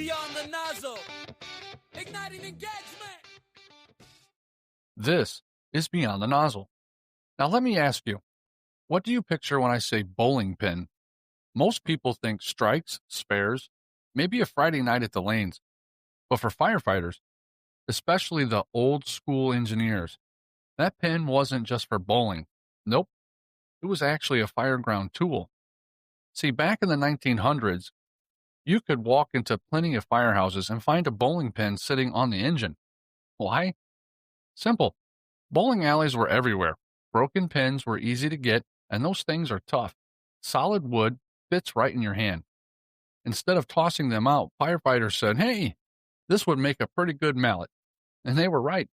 Beyond the Nozzle. Igniting engagement. This is Beyond the Nozzle. Now let me ask you, what do you picture when I say bowling pin? Most people think strikes, spares, maybe a Friday night at the lanes. But for firefighters, especially the old school engineers, that pin wasn't just for bowling. Nope, it was actually a fireground tool. See, back in the 1900s, you could walk into plenty of firehouses and find a bowling pin sitting on the engine. Why? Simple. Bowling alleys were everywhere. Broken pins were easy to get, and those things are tough. Solid wood fits right in your hand. Instead of tossing them out, firefighters said, "Hey, this would make a pretty good mallet." And they were right.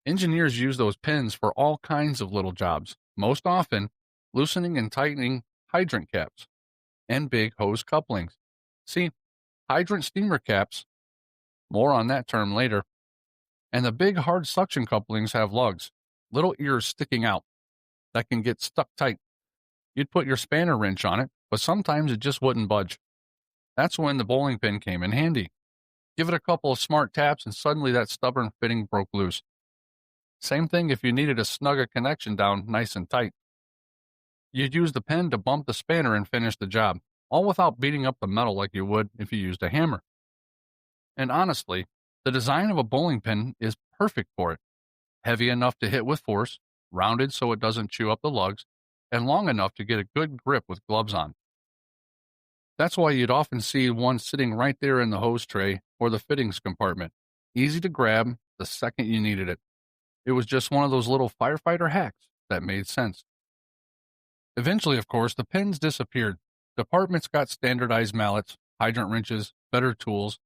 Engineers use those pins for all kinds of little jobs, most often loosening and tightening hydrant caps and big hose couplings. See, hydrant steamer caps, more on that term later, and the big hard suction couplings have lugs, little ears sticking out that can get stuck tight. You'd put your spanner wrench on it, but sometimes it just wouldn't budge. That's when the bowling pin came in handy. Give it a couple of smart taps and suddenly that stubborn fitting broke loose. Same thing if you needed to snug a connection down nice and tight. You'd use the pin to bump the spanner and finish the job, all without beating up the metal like you would if you used a hammer. And honestly, the design of a bowling pin is perfect for it. Heavy enough to hit with force, rounded so it doesn't chew up the lugs, and long enough to get a good grip with gloves on. That's why you'd often see one sitting right there in the hose tray or the fittings compartment, easy to grab the second you needed it. It was just one of those little firefighter hacks that made sense. Eventually, of course, the pins disappeared. Departments got standardized mallets, hydrant wrenches, better tools,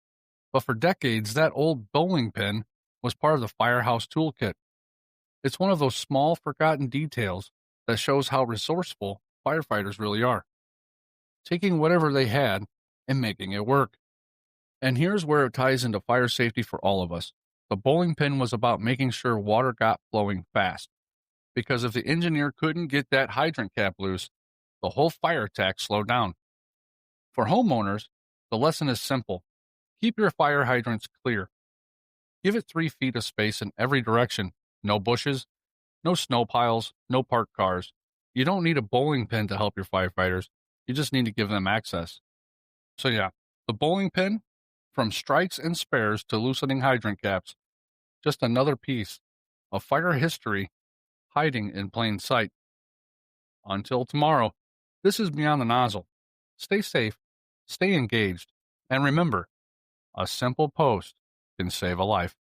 but for decades, that old bowling pin was part of the firehouse toolkit. It's one of those small, forgotten details that shows how resourceful firefighters really are, taking whatever they had and making it work. And here's where it ties into fire safety for all of us. The bowling pin was about making sure water got flowing fast, because if the engineer couldn't get that hydrant cap loose, the whole fire attack slowed down. For homeowners, the lesson is simple. Keep your fire hydrants clear. Give it 3 feet of space in every direction. No bushes, no snow piles, no parked cars. You don't need a bowling pin to help your firefighters. You just need to give them access. So yeah, the bowling pin, from strikes and spares to loosening hydrant caps, just another piece of fire history hiding in plain sight. Until tomorrow, this is Beyond the Nozzle. Stay safe, stay engaged, and remember, a simple post can save a life.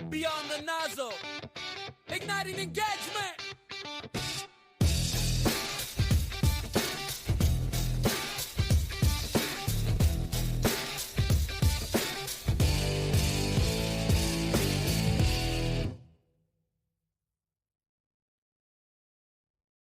Beyond the Nozzle. Igniting engagement.